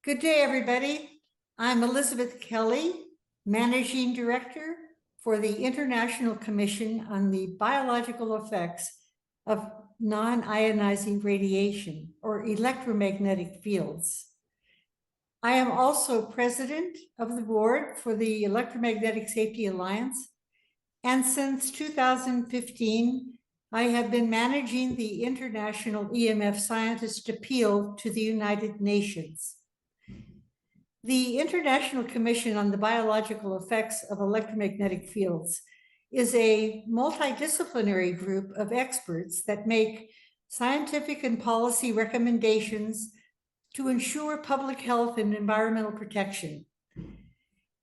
Good day, everybody. I'm Elizabeth Kelly, Managing Director for the International Commission on the Biological Effects of Non-Ionizing Radiation, or electromagnetic fields. I am also President of the Board for the Electromagnetic Safety Alliance, and since 2015, I have been managing the International EMF Scientist Appeal to the United Nations. The International Commission on the Biological Effects of Electromagnetic Fields is a multidisciplinary group of experts that make scientific and policy recommendations to ensure public health and environmental protection.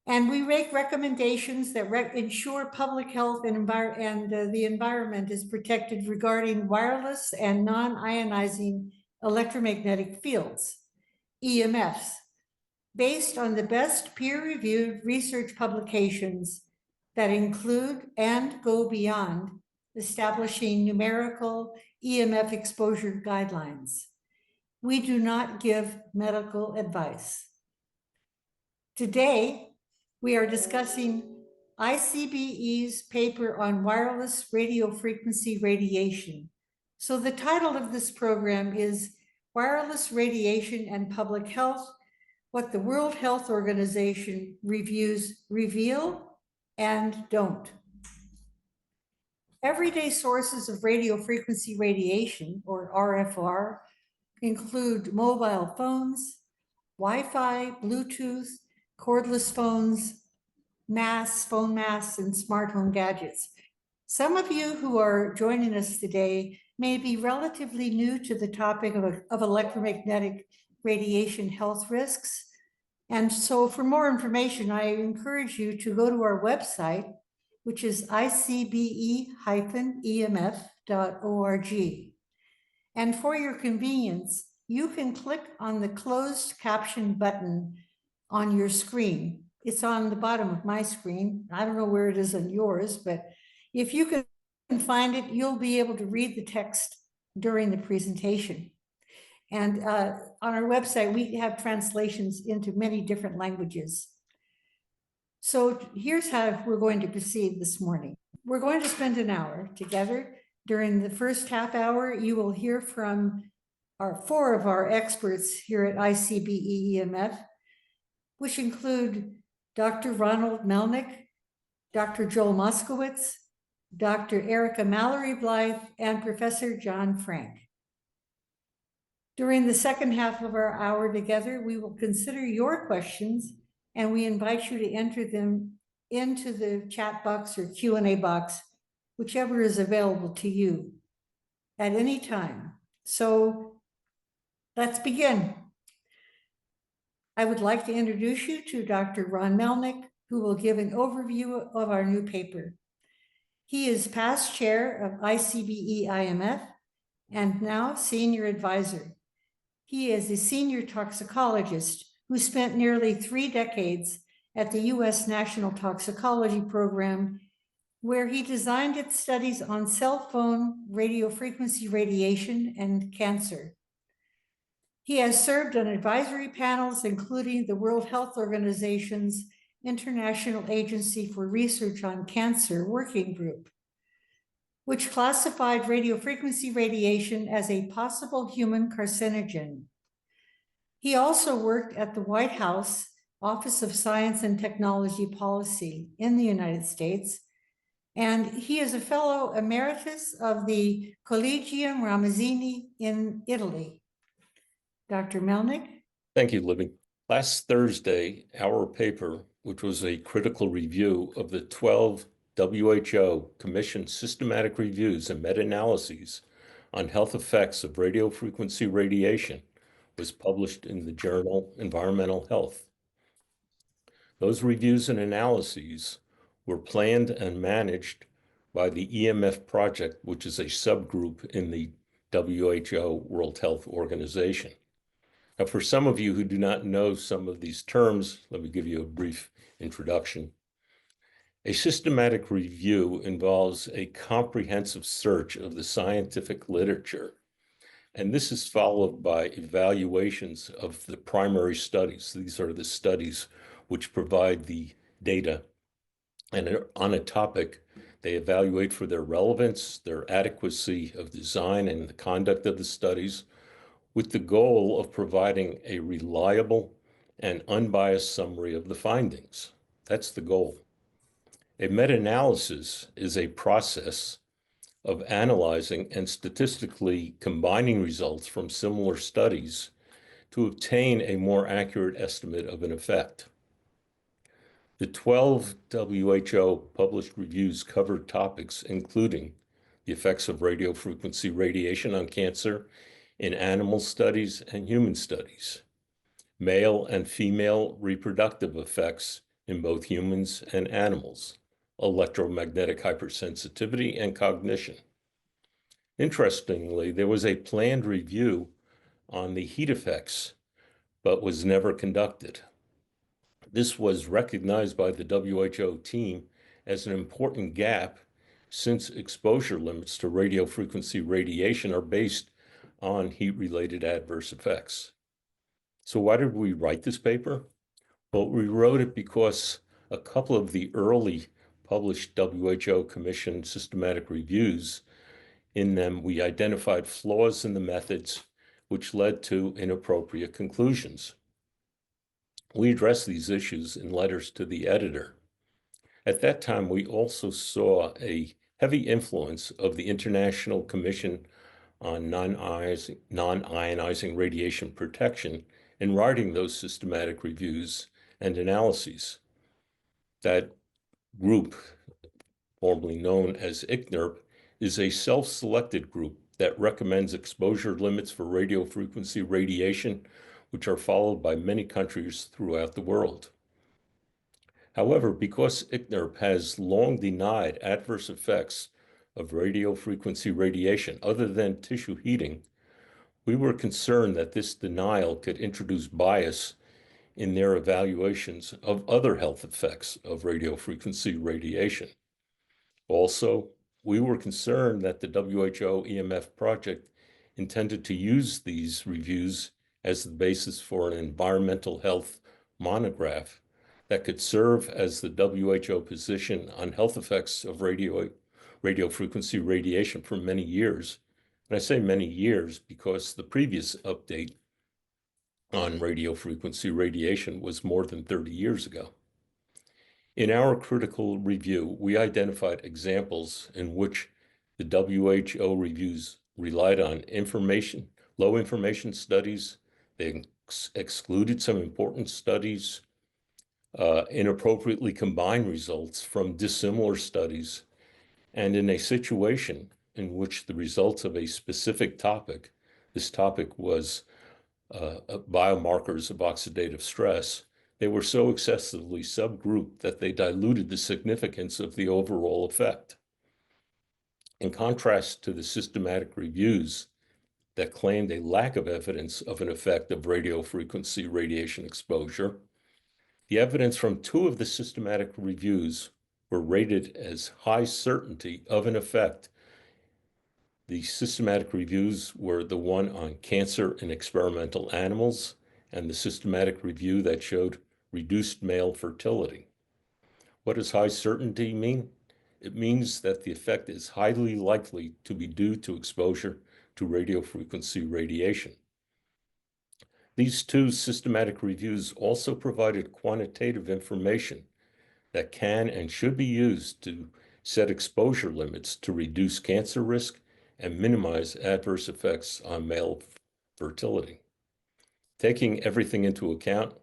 And we make recommendations that ensure public health and the environment is protected regarding wireless and non-ionizing electromagnetic fields, EMFs, based on the best peer-reviewed research publications that include and go beyond establishing numerical EMF exposure guidelines. We do not give medical advice. Today, we are discussing ICBE's paper on wireless radiofrequency radiation. So the title of this program is Wireless Radiation and Public Health, What the World Health Organization Reviews Reveal and Don't. Everyday sources of radiofrequency radiation, or RFR, include mobile phones, Wi-Fi, Bluetooth, cordless phones, phone masks, and smart home gadgets. Some of you who are joining us today may be relatively new to the topic of electromagnetic radiation health risks. And so for more information, I encourage you to go to our website, which is ICBE-EMF.org. And for your convenience, you can click on the closed caption button on your screen. It's on the bottom of my screen. I don't know where it is on yours, but if you can find it, you'll be able to read the text during the presentation. And on our website, we have translations into many different languages. So here's how we're going to proceed this morning. We're going to spend an hour together. During the first half hour, you will hear from four of our experts here at ICBE-EMF, which include Dr. Ronald Melnick, Dr. Joel Moskowitz, Dr. Erica Mallory Blythe, and Professor John Frank. During the second half of our hour together, we will consider your questions, and we invite you to enter them into the chat box or Q&A box, whichever is available to you at any time. So let's begin. I would like to introduce you to Dr. Ron Melnick, who will give an overview of our new paper. He is past chair of ICBE-IMF and now senior advisor. He is a senior toxicologist who spent nearly 3 decades at the U.S. National Toxicology Program, where he designed its studies on cell phone radiofrequency radiation and cancer. He has served on advisory panels, including the World Health Organization's International Agency for Research on Cancer Working Group, which classified radiofrequency radiation as a possible human carcinogen. He also worked at the White House Office of Science and Technology Policy in the United States, and he is a fellow emeritus of the Collegium Ramazzini in Italy. Dr. Melnick? Thank you, Libby. Last Thursday, our paper, which was a critical review of the 12 WHO commissioned systematic reviews and meta-analyses on health effects of radiofrequency radiation, was published in the journal Environmental Health. Those reviews and analyses were planned and managed by the EMF Project, which is a subgroup in the WHO World Health Organization. Now, for some of you who do not know some of these terms, let me give you a brief introduction. A systematic review involves a comprehensive search of the scientific literature And this is followed by evaluations of the primary studies. These are the studies which provide the data. And on a topic, they evaluate for their relevance, their adequacy of design, and the conduct of the studies, with the goal of providing a reliable and unbiased summary of the findings. That's the goal. A meta-analysis is a process of analyzing and statistically combining results from similar studies to obtain a more accurate estimate of an effect. The 12 WHO published reviews covered topics including the effects of radiofrequency radiation on cancer in animal studies and human studies, male and female reproductive effects in both humans and animals, electromagnetic hypersensitivity, and cognition. Interestingly, there was a planned review on the heat effects, but was never conducted. This was recognized by the WHO team as an important gap since exposure limits to radiofrequency radiation are based on heat-related adverse effects. So why did we write this paper? Well, we wrote it because a couple of the early published WHO Commission systematic reviews, in them we identified flaws in the methods which led to inappropriate conclusions. We addressed these issues in letters to the editor. At that time, we also saw a heavy influence of the International Commission on Non-Ionizing Radiation Protection in writing those systematic reviews and analyses. That group, formerly known as ICNIRP, is a self-selected group that recommends exposure limits for radiofrequency radiation, which are followed by many countries throughout the world. However, because ICNIRP has long denied adverse effects of radiofrequency radiation other than tissue heating, we were concerned that this denial could introduce bias in their evaluations of other health effects of radiofrequency radiation. Also, we were concerned that the WHO EMF project intended to use these reviews as the basis for an environmental health monograph that could serve as the WHO position on health effects of radiofrequency radiation for many years. And I say many years because the previous update on radiofrequency radiation was more than 30 years ago. In our critical review, we identified examples in which the WHO reviews relied on low information studies. They excluded some important studies, inappropriately combined results from dissimilar studies, and in a situation in which the results of a specific topic, this topic was biomarkers of oxidative stress, they were so excessively subgrouped that they diluted the significance of the overall effect. In contrast to the systematic reviews that claimed a lack of evidence of an effect of radiofrequency radiation exposure, the evidence from two of the systematic reviews were rated as high certainty of an effect. The systematic reviews were the one on cancer in experimental animals and the systematic review that showed reduced male fertility. What does high certainty mean? It means that the effect is highly likely to be due to exposure to radiofrequency radiation. These two systematic reviews also provided quantitative information that can and should be used to set exposure limits to reduce cancer risk and minimize adverse effects on male fertility. Taking everything into account,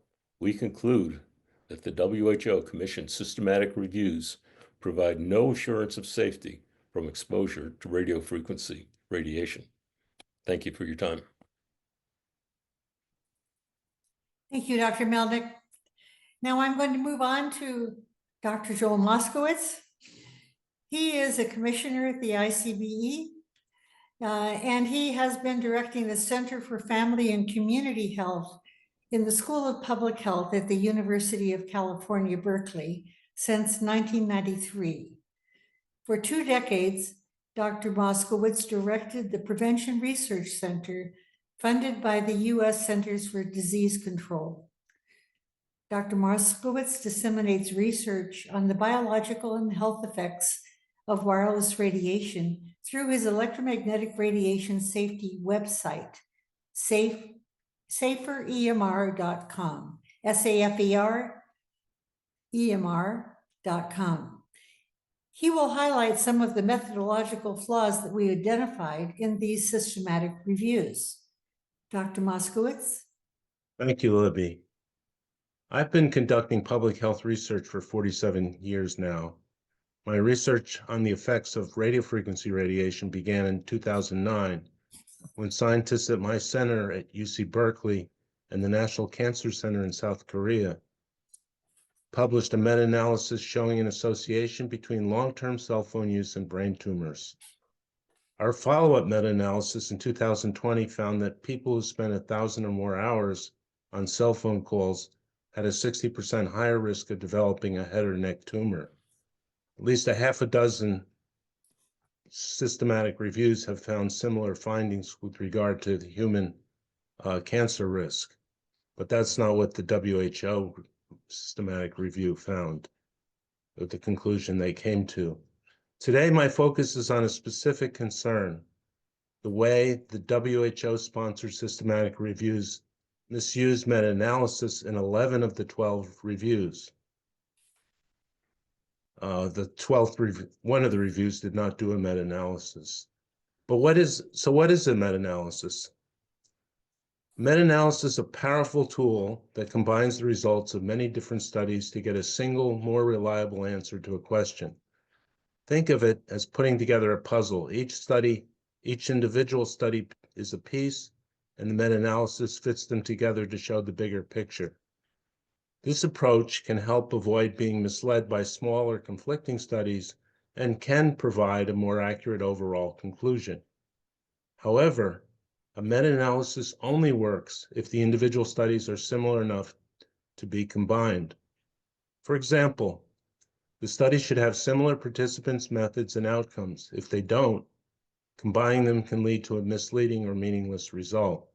we conclude that the WHO Commission systematic reviews provide no assurance of safety from exposure to radiofrequency radiation. Thank you for your time. Thank you, Dr. Melnick. Now I'm going to move on to Dr. Joel Moskowitz. He is a commissioner at the ICBE, and he has been directing the Center for Family and Community Health in the School of Public Health at the University of California, Berkeley since 1993. For 2 decades, Dr. Moskowitz directed the Prevention Research Center, funded by the U.S. Centers for Disease Control. Dr. Moskowitz disseminates research on the biological and health effects of wireless radiation through his electromagnetic radiation safety website, saferemr.com, saferemr.com. He will highlight some of the methodological flaws that we identified in these systematic reviews. Dr. Moskowitz? Thank you, Libby. I've been conducting public health research for 47 years now. My research on the effects of radiofrequency radiation began in 2009, when scientists at my center at UC Berkeley and the National Cancer Center in South Korea published a meta-analysis showing an association between long-term cell phone use and brain tumors. Our follow-up meta-analysis in 2020 found that people who spent 1,000 or more hours on cell phone calls had a 60% higher risk of developing a head or neck tumor. At least a half a dozen systematic reviews have found similar findings with regard to the human cancer risk, but that's not what the WHO systematic review found, or the conclusion they came to. Today, my focus is on a specific concern: the way the WHO-sponsored systematic reviews misused meta-analysis in 11 of the 12 reviews. One of the reviews did not do a meta-analysis. But what is a meta-analysis? Meta-analysis is a powerful tool that combines the results of many different studies to get a single, more reliable answer to a question. Think of it as putting together a puzzle. Each individual study is a piece, and the meta-analysis fits them together to show the bigger picture. This approach can help avoid being misled by small or conflicting studies and can provide a more accurate overall conclusion. However, a meta-analysis only works if the individual studies are similar enough to be combined. For example, the study should have similar participants, methods, and outcomes. If they don't, combining them can lead to a misleading or meaningless result.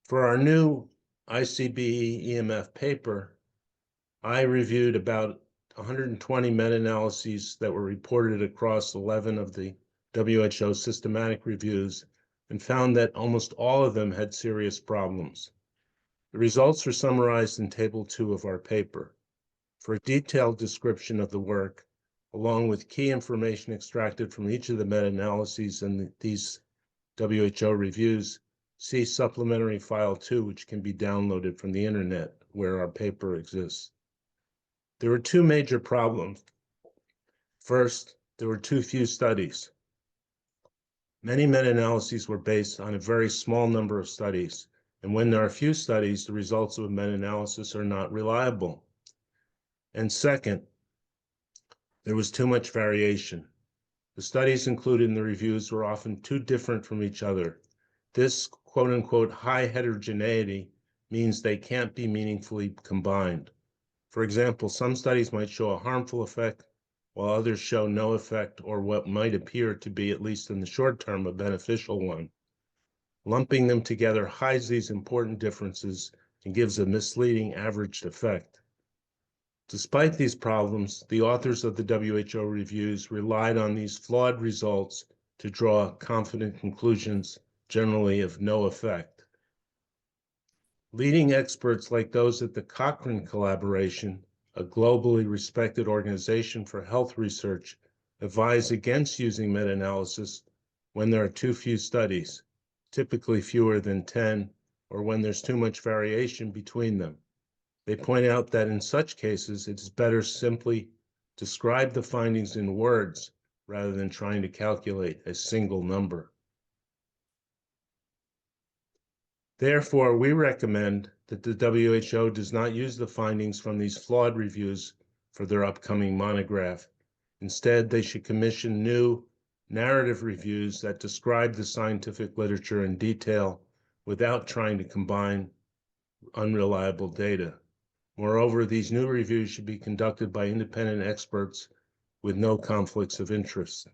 For our new ICBE-EMF paper, I reviewed about 120 meta-analyses that were reported across 11 of the WHO systematic reviews and found that almost all of them had serious problems. The results are summarized in Table 2 of our paper. For a detailed description of the work, along with key information extracted from each of the meta-analyses and these WHO reviews, see Supplementary File 2, which can be downloaded from the internet, where our paper exists. There were two major problems. First, there were too few studies. Many meta-analyses were based on a very small number of studies, and when there are few studies, the results of a meta-analysis are not reliable. And second, there was too much variation. The studies included in the reviews were often too different from each other. This quote-unquote high heterogeneity means they can't be meaningfully combined. For example, some studies might show a harmful effect, while others show no effect or what might appear to be, at least in the short term, a beneficial one. Lumping them together hides these important differences and gives a misleading averaged effect. Despite these problems, the authors of the WHO reviews relied on these flawed results to draw confident conclusions, generally of no effect. Leading experts like those at the Cochrane Collaboration, a globally respected organization for health research, advise against using meta-analysis when there are too few studies, typically fewer than 10, or when there's too much variation between them. They point out that in such cases, it is better simply describe the findings in words rather than trying to calculate a single number. Therefore, we recommend that the WHO does not use the findings from these flawed reviews for their upcoming monograph. Instead, they should commission new narrative reviews that describe the scientific literature in detail without trying to combine unreliable data. Moreover, these new reviews should be conducted by independent experts with no conflicts of interest.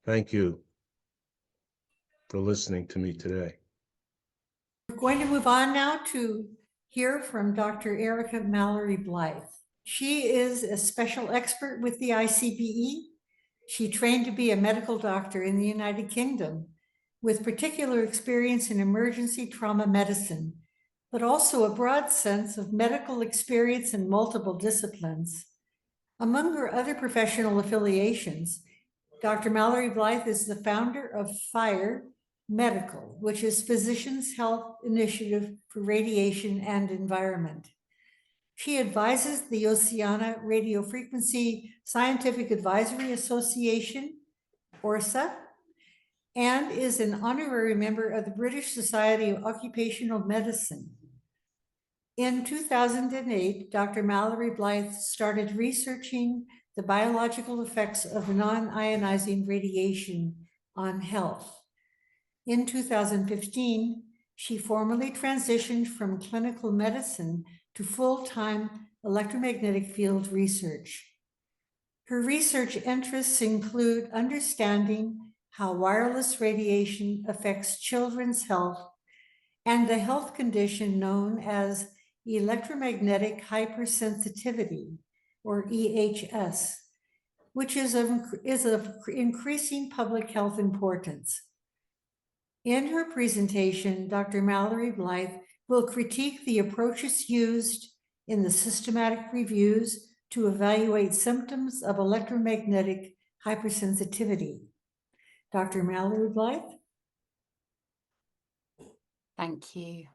Thank you for listening to me today. We're going to move on now to hear from Dr. Erica Mallory Blythe. She is a special expert with the ICBE. She trained to be a medical doctor in the United Kingdom with particular experience in emergency trauma medicine, but also a broad sense of medical experience in multiple disciplines. Among her other professional affiliations, Dr. Mallory Blythe is the founder of FIRE Medical, which is Physicians' Health Initiative for Radiation and Environment. She advises the Oceania Radiofrequency Scientific Advisory Association, ORSA, and is an honorary member of the British Society of Occupational Medicine. In 2008, Dr. Mallory Blythe started researching the biological effects of non-ionizing radiation on health. In 2015, she formally transitioned from clinical medicine to full-time electromagnetic field research. Her research interests include understanding how wireless radiation affects children's health and the health condition known as electromagnetic hypersensitivity, or EHS, which is of increasing public health importance. In her presentation, Dr. Mallory Blythe will critique the approaches used in the systematic reviews to evaluate symptoms of electromagnetic hypersensitivity. Dr. Mallory Blythe? Thank you.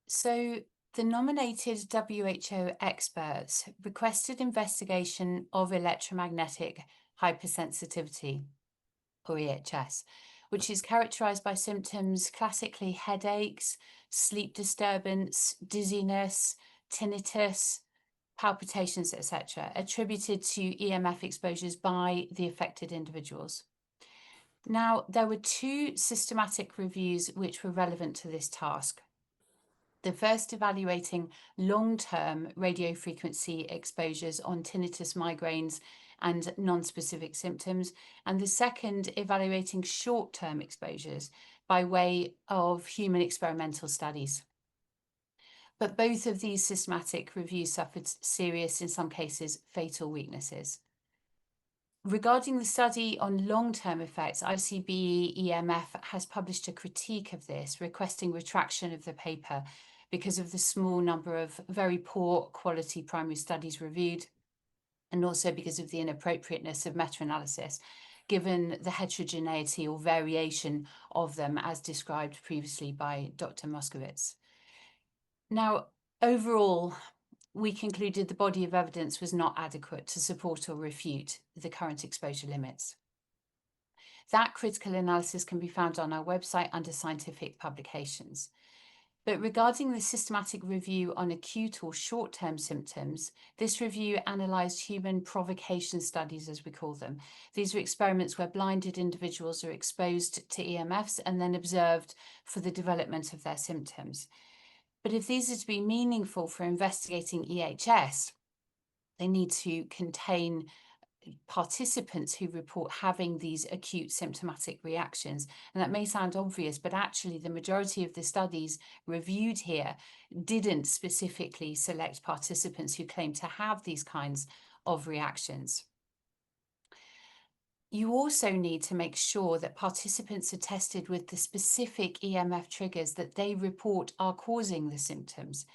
So the nominated WHO experts requested investigation of electromagnetic hypersensitivity, or EHS, which is characterized by symptoms classically headaches, sleep disturbance, dizziness, tinnitus, palpitations, etc., attributed to EMF exposures by the affected individuals. Now, there were two systematic reviews which were relevant to this task. The first evaluating long-term radiofrequency exposures on tinnitus, migraines, and non-specific symptoms, and the second evaluating short-term exposures by way of human experimental studies. But both of these systematic reviews suffered serious, in some cases, fatal weaknesses. Regarding the study on long-term effects, ICBE-EMF has published a critique of this, requesting retraction of the paper because of the small number of very poor quality primary studies reviewed, and also because of the inappropriateness of meta-analysis, given the heterogeneity or variation of them as described previously by Dr. Moskowitz. Now, overall, we concluded the body of evidence was not adequate to support or refute the current exposure limits. That critical analysis can be found on our website under scientific publications. But regarding the systematic review on acute or short-term symptoms, this review analysed human provocation studies, as we call them. These are experiments where blinded individuals are exposed to EMFs and then observed for the development of their symptoms. But if these are to be meaningful for investigating EHS, they need to contain participants who report having these acute symptomatic reactions. And that may sound obvious, but actually the majority of the studies reviewed here didn't specifically select participants who claim to have these kinds of reactions. You also need to make sure that participants are tested with the specific EMF triggers that they report are causing the symptoms.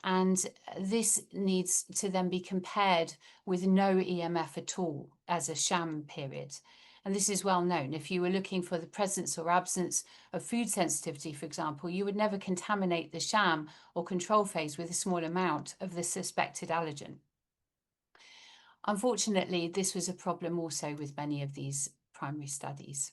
And this needs to then be compared with no EMF at all as a sham period. And this is well known. If you were looking for the presence or absence of food sensitivity, for example, you would never contaminate the sham or control phase with a small amount of the suspected allergen. Unfortunately, this was a problem also with many of these primary studies.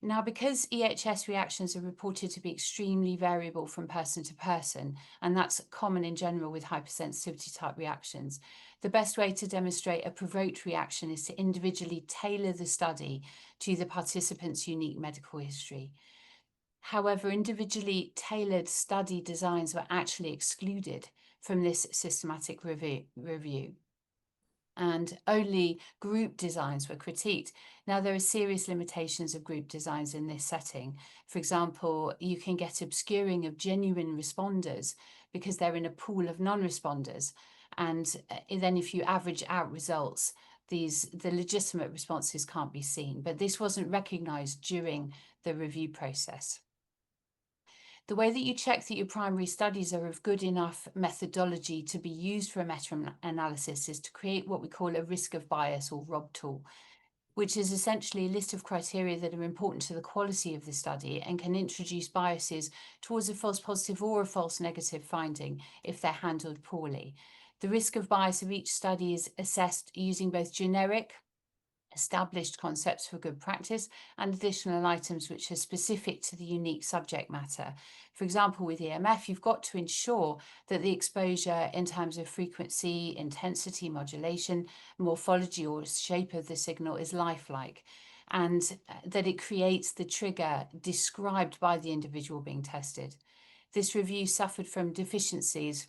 Now, because EHS reactions are reported to be extremely variable from person to person, and that's common in general with hypersensitivity type reactions, the best way to demonstrate a provoked reaction is to individually tailor the study to the participant's unique medical history. However, individually tailored study designs were actually excluded from this systematic review. and only group designs were critiqued. Now, there are serious limitations of group designs in this setting. For example, you can get obscuring of genuine responders because they're in a pool of non-responders. And then if you average out results, the legitimate responses can't be seen. But this wasn't recognized during the review process. The way that you check that your primary studies are of good enough methodology to be used for a meta-analysis is to create what we call a risk of bias, or ROB tool, which is essentially a list of criteria that are important to the quality of the study and can introduce biases towards a false positive or a false negative finding if they're handled poorly. The risk of bias of each study is assessed using both generic, established concepts for good practice and additional items which are specific to the unique subject matter. For example, with EMF, you've got to ensure that the exposure in terms of frequency, intensity, modulation, morphology or shape of the signal is lifelike, and that it creates the trigger described by the individual being tested. This review suffered from deficiencies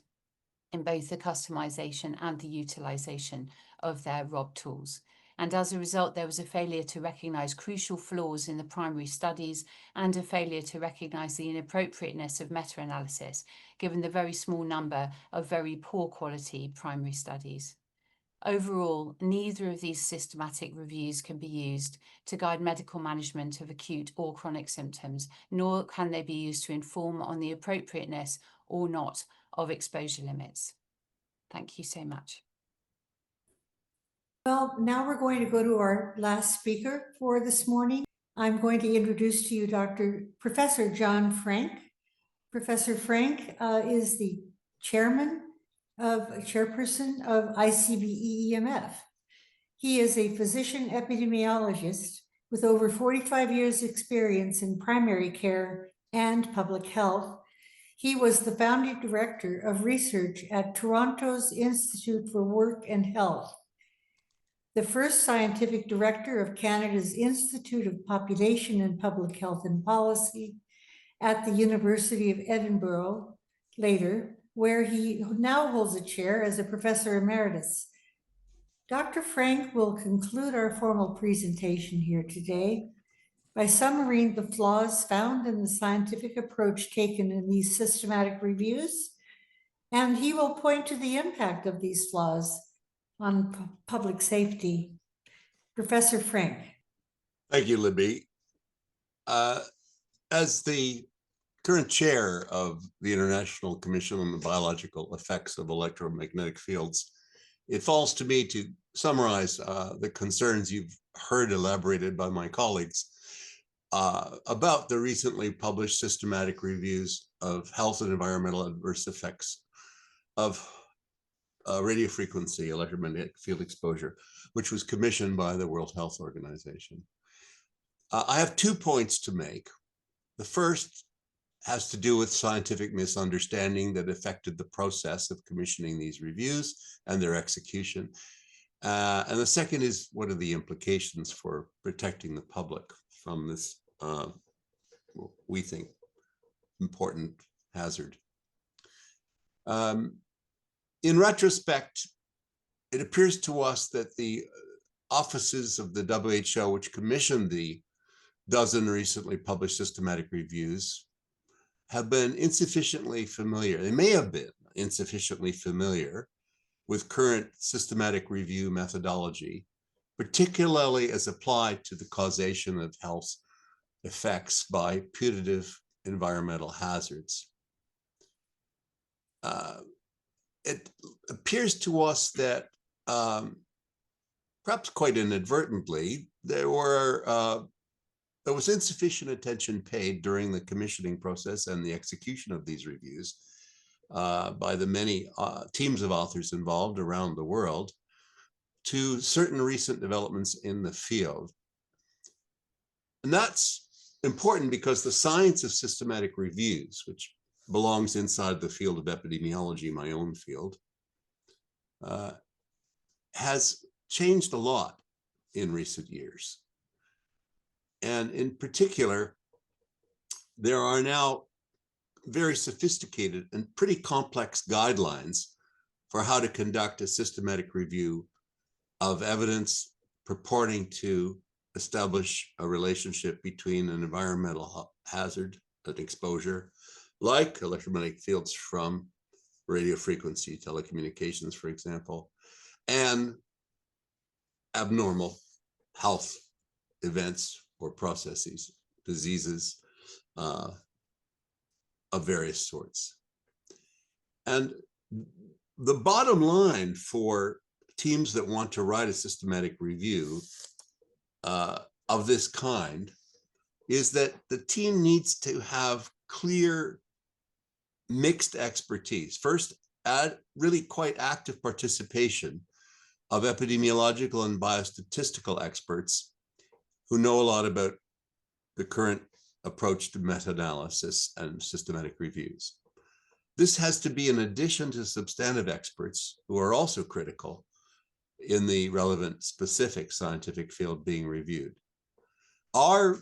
in both the customization and the utilization of their ROB tools. And as a result, there was a failure to recognize crucial flaws in the primary studies and a failure to recognize the inappropriateness of meta-analysis, given the very small number of very poor quality primary studies. Overall, neither of these systematic reviews can be used to guide medical management of acute or chronic symptoms, nor can they be used to inform on the appropriateness or not of exposure limits. Thank you so much. Well, now we're going to go to our last speaker for this morning. I'm going to introduce to you Professor John Frank. Professor Frank is the chairperson of ICBE-EMF. He is a physician epidemiologist with over 45 years experience in primary care and public health. He was the founding director of research at Toronto's Institute for Work and Health, the first scientific director of Canada's Institute of Population and Public Health and Policy at the University of Edinburgh, later, where he now holds a chair as a professor emeritus. Dr. Frank will conclude our formal presentation here today by summarizing the flaws found in the scientific approach taken in these systematic reviews, and he will point to the impact of these flaws on public safety. Professor Frank. Thank you, Libby. As the current chair of the International Commission on the Biological Effects of Electromagnetic Fields, it falls to me to summarize the concerns you've heard elaborated by my colleagues about the recently published systematic reviews of health and environmental adverse effects of radiofrequency, electromagnetic field exposure, which was commissioned by the World Health Organization. I have 2 points to make. The first has to do with scientific misunderstanding that affected the process of commissioning these reviews and their execution. And the second is, what are the implications for protecting the public from this, we think, important hazard? In retrospect, it appears to us that the offices of the WHO, which commissioned the dozen recently published systematic reviews, have been insufficiently familiar. They may have been insufficiently familiar with current systematic review methodology, particularly as applied to the causation of health effects by putative environmental hazards. It appears to us that perhaps quite inadvertently, there was insufficient attention paid during the commissioning process and the execution of these reviews by the many teams of authors involved around the world to certain recent developments in the field. And that's important because the science of systematic reviews, which belongs inside the field of epidemiology, my own field, has changed a lot in recent years. And in particular, there are now very sophisticated and pretty complex guidelines for how to conduct a systematic review of evidence purporting to establish a relationship between an environmental hazard, an exposure, like electromagnetic fields from radio frequency telecommunications, for example, and abnormal health events or processes, diseases of various sorts. And the bottom line for teams that want to write a systematic review of this kind is that the team needs to have clear mixed expertise. First, add really quite active participation of epidemiological and biostatistical experts who know a lot about the current approach to meta-analysis and systematic reviews. This has to be in addition to substantive experts who are also critical in the relevant specific scientific field being reviewed. Our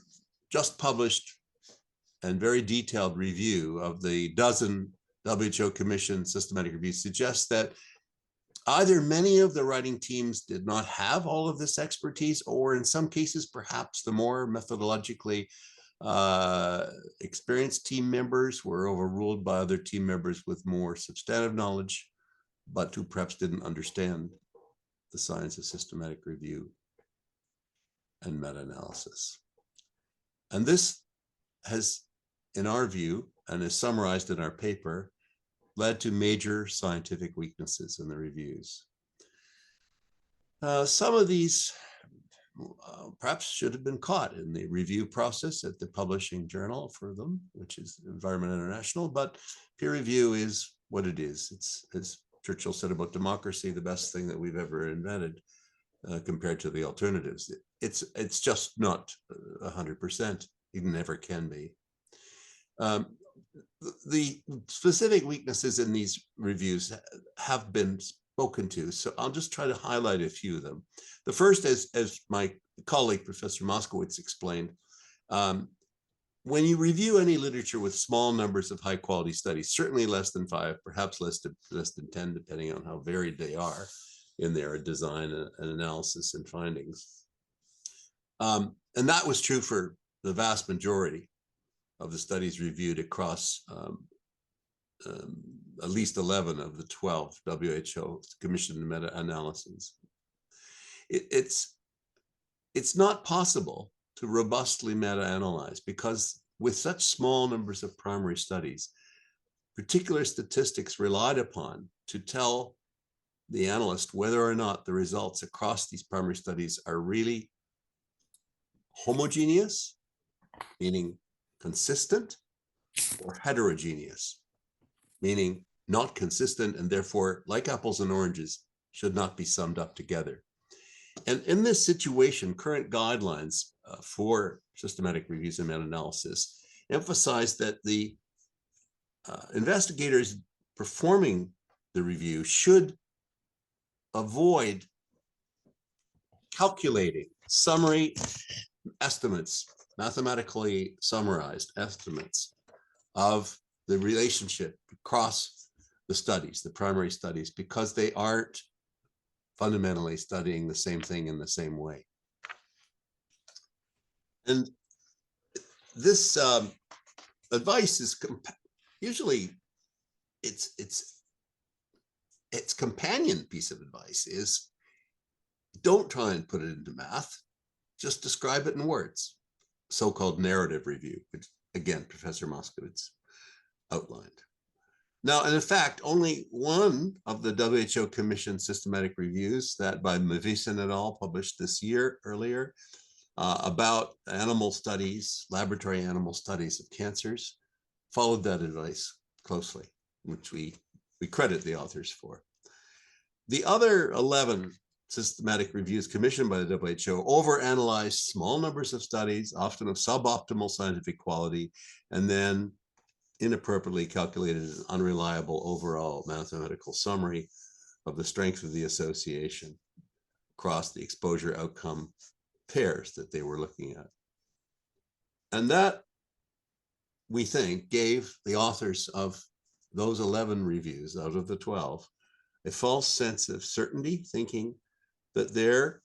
just published and very detailed review of the dozen WHO Commission systematic reviews suggests that either many of the writing teams did not have all of this expertise, or in some cases, perhaps the more methodologically experienced team members were overruled by other team members with more substantive knowledge, but who perhaps didn't understand the science of systematic review and meta-analysis. And this has, in our view, and is summarized in our paper, led to major scientific weaknesses in the reviews. Some of these perhaps should have been caught in the review process at the publishing journal for them, which is Environment International, but peer review is what it is. It's, as Churchill said about democracy, the best thing that we've ever invented compared to the alternatives. It's just not 100%. It never can be. The specific weaknesses in these reviews have been spoken to, so I'll just try to highlight a few of them. The first, as my colleague, Professor Moskowitz, explained, when you review any literature with small numbers of high quality studies, certainly less than 5, perhaps less than 10, depending on how varied they are in their design and analysis and findings. And that was true for the vast majority of the studies reviewed across at least 11 of the 12 WHO commissioned meta-analyses. It's not possible to robustly meta-analyze because with such small numbers of primary studies, particular statistics relied upon to tell the analyst whether or not the results across these primary studies are really homogeneous, meaning consistent, or heterogeneous, meaning not consistent and therefore, like apples and oranges, should not be summed up together. And in this situation, current guidelines for systematic reviews and meta-analysis emphasize that the investigators performing the review should avoid calculating summary estimates, mathematically summarized estimates of the relationship across the studies, the primary studies, because they aren't fundamentally studying the same thing in the same way. And this advice is usually its companion piece of advice is don't try and put it into math, just describe it in words. So-called narrative review, which again, Professor Moskowitz outlined. Now, and in fact, only one of the WHO Commission systematic reviews, that by Mavison et al. Published this year earlier, about animal studies, laboratory animal studies of cancers, followed that advice closely, which we credit the authors for. The other 11 systematic reviews commissioned by the WHO overanalyzed small numbers of studies, often of suboptimal scientific quality, and then inappropriately calculated an unreliable overall mathematical summary of the strength of the association across the exposure outcome pairs that they were looking at. And that, we think, gave the authors of those 11 reviews out of the 12 a false sense of certainty, thinking that their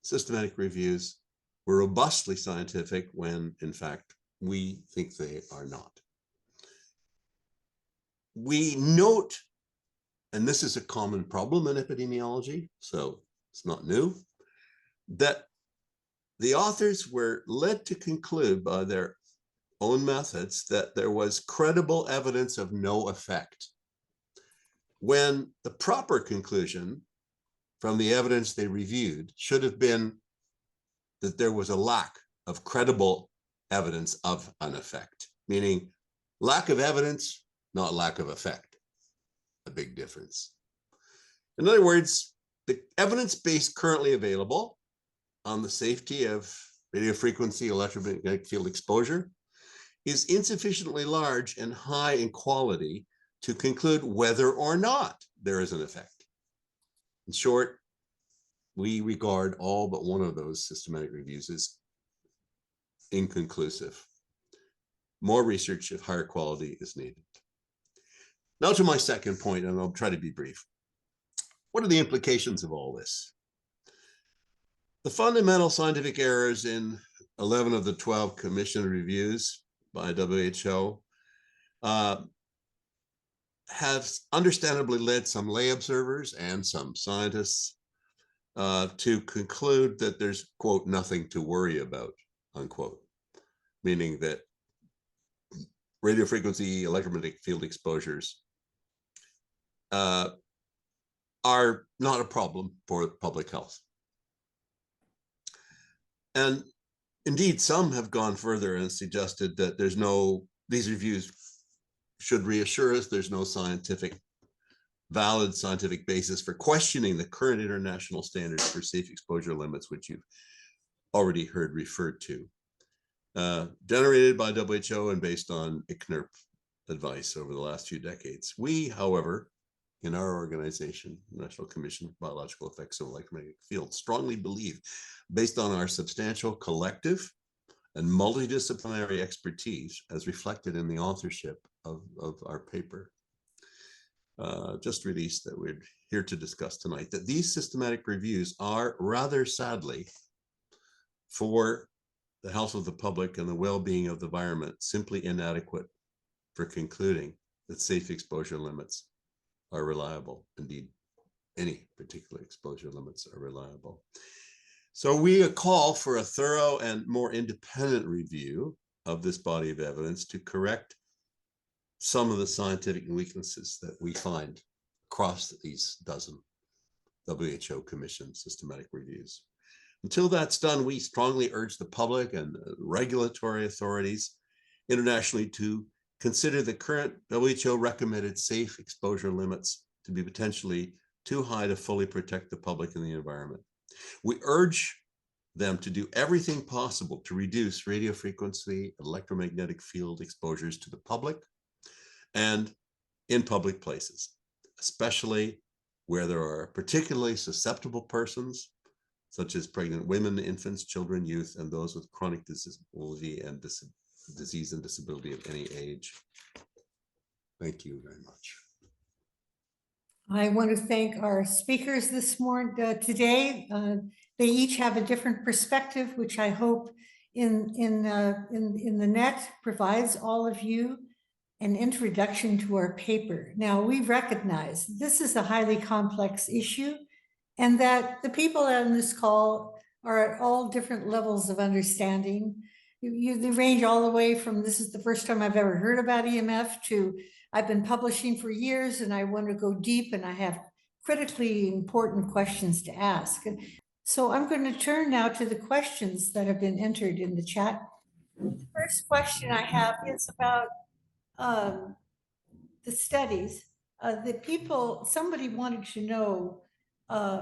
systematic reviews were robustly scientific when, in fact, we think they are not. We note, and this is a common problem in epidemiology, so it's not new, that the authors were led to conclude by their own methods that there was credible evidence of no effect, when the proper conclusion from the evidence they reviewed should have been that there was a lack of credible evidence of an effect, meaning lack of evidence, not lack of effect. A big difference. In other words, the evidence base currently available on the safety of radiofrequency electromagnetic field exposure is insufficiently large and high in quality to conclude whether or not there is an effect. In short, we regard all but one of those systematic reviews as inconclusive. More research of higher quality is needed. Now to my second point, and I'll try to be brief. What are the implications of all this? The fundamental scientific errors in 11 of the 12 commissioned reviews by WHO have understandably led some lay observers and some scientists to conclude that there's, quote, nothing to worry about, unquote, meaning that radiofrequency electromagnetic field exposures are not a problem for public health. And indeed, some have gone further and suggested that these reviews should reassure us there's no valid scientific basis for questioning the current international standards for safe exposure limits, which you've already heard referred to, generated by WHO and based on ICNIRP advice over the last few decades. We, however, in our organization, National Commission for Biological Effects of Electromagnetic Fields, strongly believe, based on our substantial collective and multidisciplinary expertise, as reflected in the authorship of our paper, just released, that we're here to discuss tonight, that these systematic reviews are rather sadly, for the health of the public and the well-being of the environment, simply inadequate for concluding that safe exposure limits are reliable. Indeed, any particular exposure limits are reliable. So we call for a thorough and more independent review of this body of evidence to correct some of the scientific weaknesses that we find across these dozen WHO commissioned systematic reviews. Until that's done, we strongly urge the public and regulatory authorities internationally to consider the current WHO recommended safe exposure limits to be potentially too high to fully protect the public and the environment. We urge them to do everything possible to reduce radiofrequency electromagnetic field exposures to the public and in public places, especially where there are particularly susceptible persons, such as pregnant women, infants, children, youth, and those with chronic disability and disease and disability of any age. Thank you very much. I want to thank our speakers this morning, today. They each have a different perspective, which I hope in the net provides all of you an introduction to our paper. Now, we recognize this is a highly complex issue and that the people on this call are at all different levels of understanding. They range all the way from this is the first time I've ever heard about EMF to I've been publishing for years and I want to go deep and I have critically important questions to ask. And so I'm going to turn now to the questions that have been entered in the chat. The first question I have is about the studies. Somebody wanted to know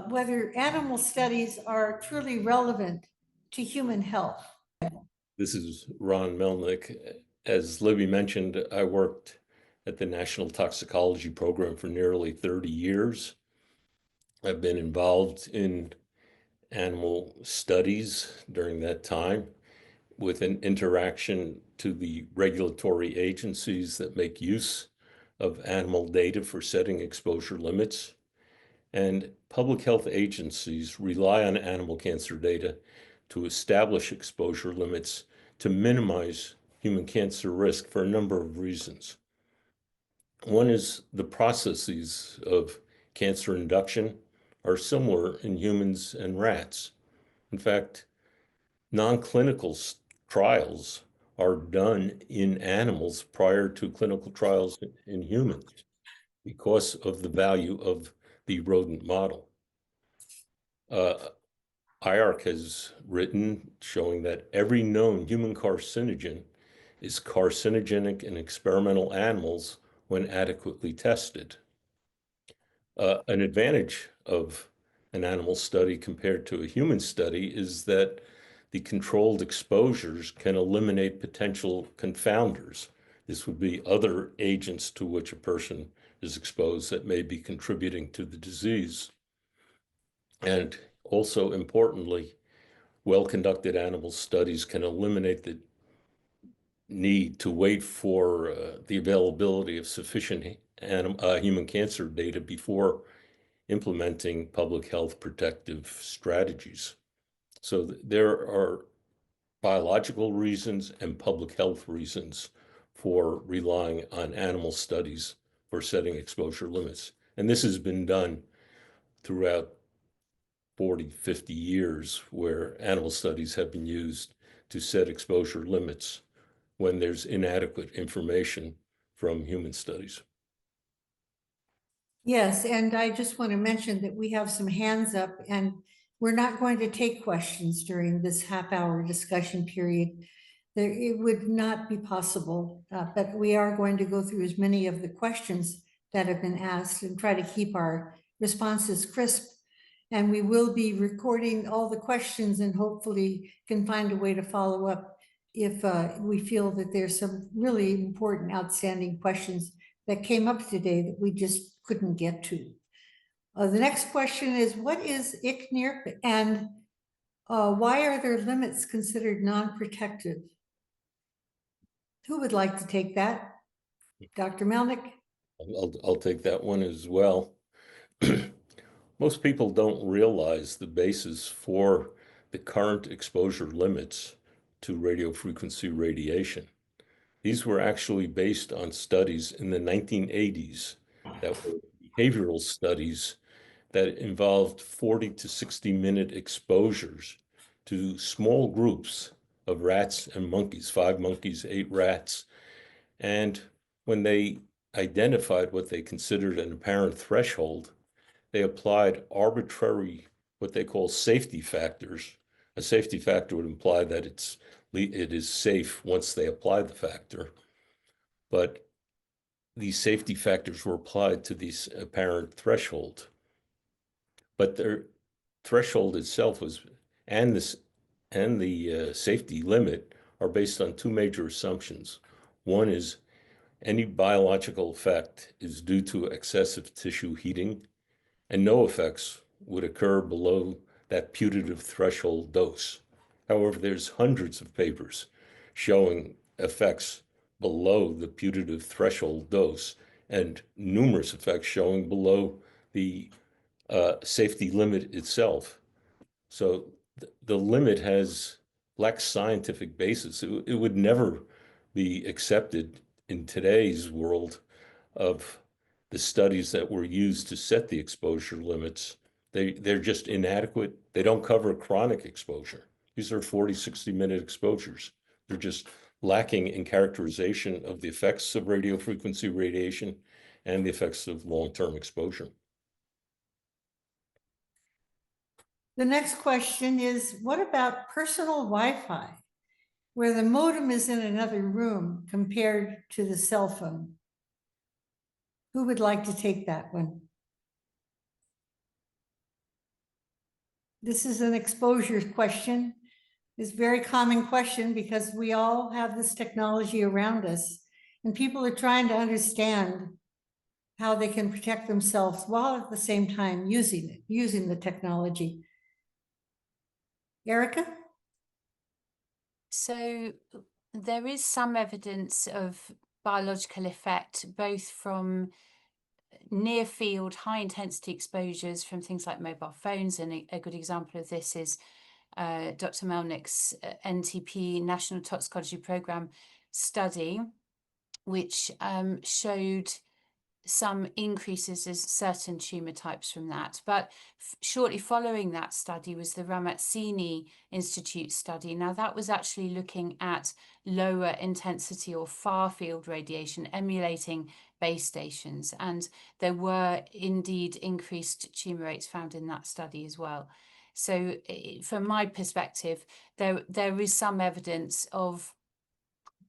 whether animal studies are truly relevant to human health. This is Ron Melnick. As Libby mentioned, I worked at the National Toxicology Program for nearly 30 years. I've been involved in animal studies during that time with an interaction to the regulatory agencies that make use of animal data for setting exposure limits. And public health agencies rely on animal cancer data to establish exposure limits to minimize human cancer risk for a number of reasons. One is the processes of cancer induction are similar in humans and rats. In fact, non-clinical trials are done in animals prior to clinical trials in humans because of the value of the rodent model. IARC has written showing that every known human carcinogen is carcinogenic in experimental animals when adequately tested. An advantage of an animal study compared to a human study is that the controlled exposures can eliminate potential confounders. This would be other agents to which a person is exposed that may be contributing to the disease. And also importantly, well-conducted animal studies can eliminate the need to wait for the availability of sufficient human cancer data before implementing public health protective strategies. So there are biological reasons and public health reasons for relying on animal studies for setting exposure limits. And this has been done throughout 40, 50 years where animal studies have been used to set exposure limits when there's inadequate information from human studies. Yes, and I just want to mention that we have some hands up, and we're not going to take questions during this half-hour discussion period. It would not be possible, but we are going to go through as many of the questions that have been asked and try to keep our responses crisp. And we will be recording all the questions and hopefully can find a way to follow up if we feel that there's some really important outstanding questions that came up today that we just couldn't get to. The next question is, what is ICNIRP and why are their limits considered non-protective? Who would like to take that? Dr. Melnick? I'll take that one as well. Most people don't realize the basis for the current exposure limits to radiofrequency radiation. These were actually based on studies in the 1980s that were behavioral studies that involved 40 to 60-minute exposures to small groups of rats and monkeys, 5 monkeys, 8 rats. And when they identified what they considered an apparent threshold, they applied arbitrary, what they call safety factors. A safety factor would imply that it is safe once they apply the factor. But these safety factors were applied to this apparent threshold. But their threshold itself was, and the safety limit are based on 2 major assumptions. One is any biological effect is due to excessive tissue heating, and no effects would occur below that putative threshold dose. However, there's hundreds of papers showing effects below the putative threshold dose and numerous effects showing below the safety limit itself. So the limit lacks scientific basis. It would never be accepted in today's world of the studies that were used to set the exposure limits. They're just inadequate. They don't cover chronic exposure. These are 40, 60-minute exposures. They're just lacking in characterization of the effects of radiofrequency radiation and the effects of long-term exposure. The next question is, what about personal Wi-Fi, where the modem is in another room compared to the cell phone? Who would like to take that one? This is an exposure question. It's a very common question because we all have this technology around us, and people are trying to understand how they can protect themselves while at the same time using the technology. Erica? So there is some evidence of biological effect, both from near field, high intensity exposures from things like mobile phones. And a good example of this is Dr. Melnick's NTP National Toxicology Program study, which showed some increases in certain tumor types from that. But shortly following that study was the Ramazzini Institute study. Now that was actually looking at lower intensity or far field radiation emulating base stations. And there were indeed increased tumor rates found in that study as well. So from my perspective, there is some evidence of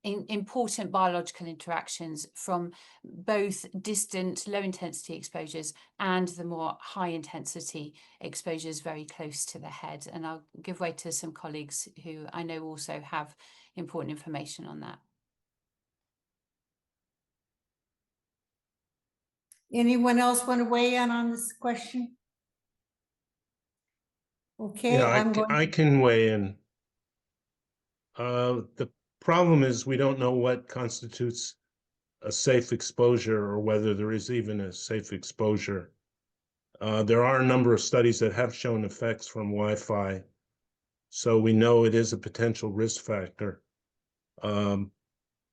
important biological interactions from both distant low intensity exposures and the more high intensity exposures very close to the head. And I'll give way to some colleagues who I know also have important information on that. Anyone else want to weigh in on this question? Okay, Yeah, I can weigh in. The problem is we don't know what constitutes a safe exposure or whether there is even a safe exposure. There are a number of studies that have shown effects from Wi-Fi, so we know it is a potential risk factor. But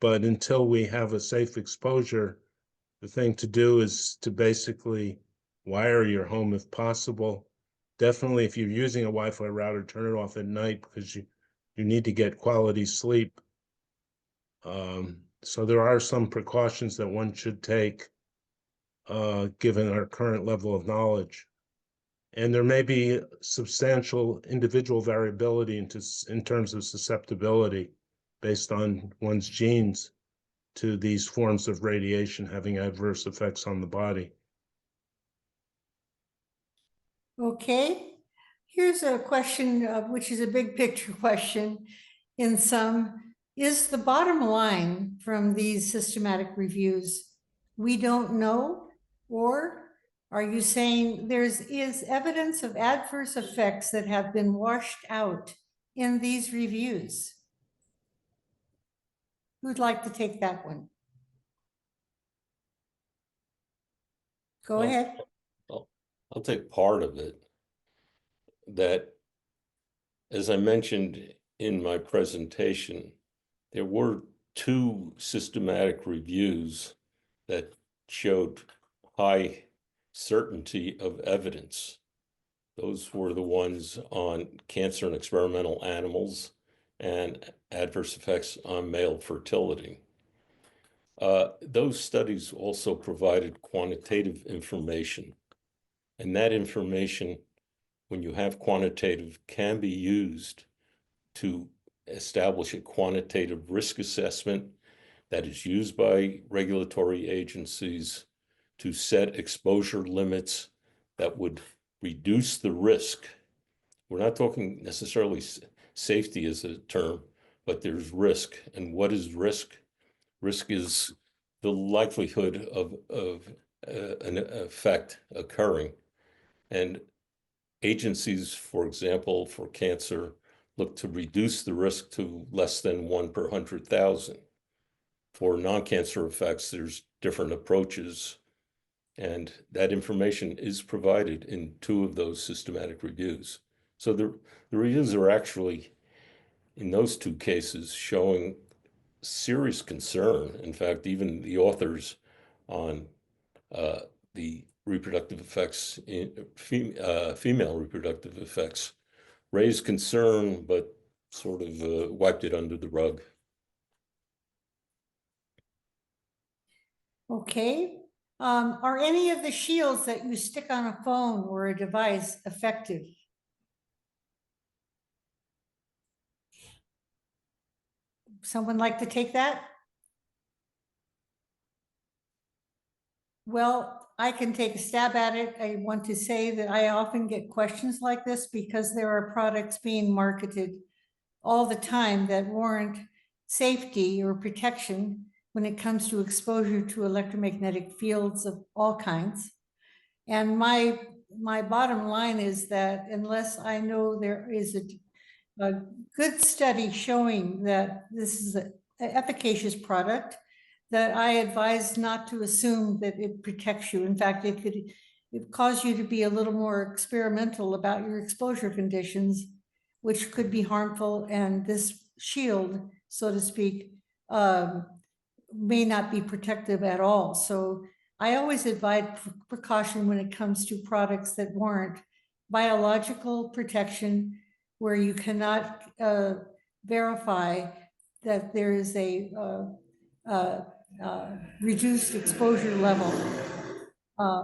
until we have a safe exposure, the thing to do is to basically wire your home if possible. Definitely, if you're using a Wi-Fi router, turn it off at night because you need to get quality sleep. So there are some precautions that one should take, given our current level of knowledge. And there may be substantial individual variability in terms of susceptibility based on one's genes to these forms of radiation having adverse effects on the body. Okay, here's a question which is a big picture question in some. Is the bottom line from these systematic reviews, we don't know? Or are you saying is evidence of adverse effects that have been washed out in these reviews? Who'd like to take that one? Go ahead. I'll take part of it. That, as I mentioned in my presentation, there were 2 systematic reviews that showed high certainty of evidence. Those were the ones on cancer in experimental animals and adverse effects on male fertility. Those studies also provided quantitative information, and that information, when you have quantitative, can be used to establish a quantitative risk assessment that is used by regulatory agencies to set exposure limits that would reduce the risk. We're not talking necessarily safety as a term, but there's risk. And what is risk? Risk is the likelihood of an effect occurring. And agencies, for example, for cancer, look to reduce the risk to less than 1 per 100,000. For non-cancer effects, there's different approaches, and that information is provided in 2 of those systematic reviews. So the reviews are actually, in those 2 cases, showing serious concern. In fact, even the authors on the reproductive effects, female reproductive effects, raised concern, but sort of wiped it under the rug. Okay. Are any of the shields that you stick on a phone or a device effective? Someone like to take that? Well, I can take a stab at it. I want to say that I often get questions like this because there are products being marketed all the time that warrant safety or protection when it comes to exposure to electromagnetic fields of all kinds. And my bottom line is that unless I know there is a good study showing that this is an efficacious product that I advise not to assume that it protects you. In fact, it cause you to be a little more experimental about your exposure conditions, which could be harmful, and this shield, so to speak, may not be protective at all. So I always advise precaution when it comes to products that warrant biological protection, where you cannot verify that there is a reduced exposure level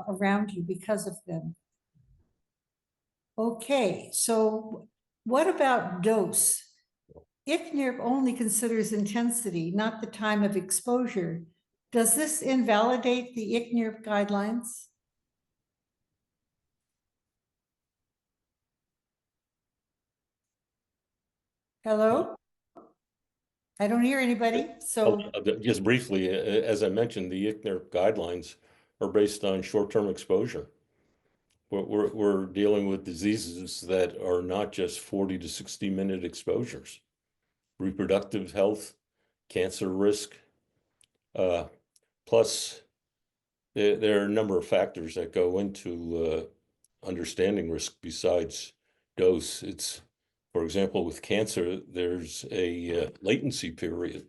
around you because of them. Okay, so what about dose? ICNIRP only considers intensity, not the time of exposure. Does this invalidate the ICNIRP guidelines? Hello? I don't hear anybody, so. Just briefly, as I mentioned, the ICNIRP guidelines are based on short-term exposure. We're dealing with diseases that are not just 40 to 60-minute exposures. Reproductive health, cancer risk, plus there are a number of factors that go into understanding risk besides dose. It's, for example, with cancer, there's a latency period.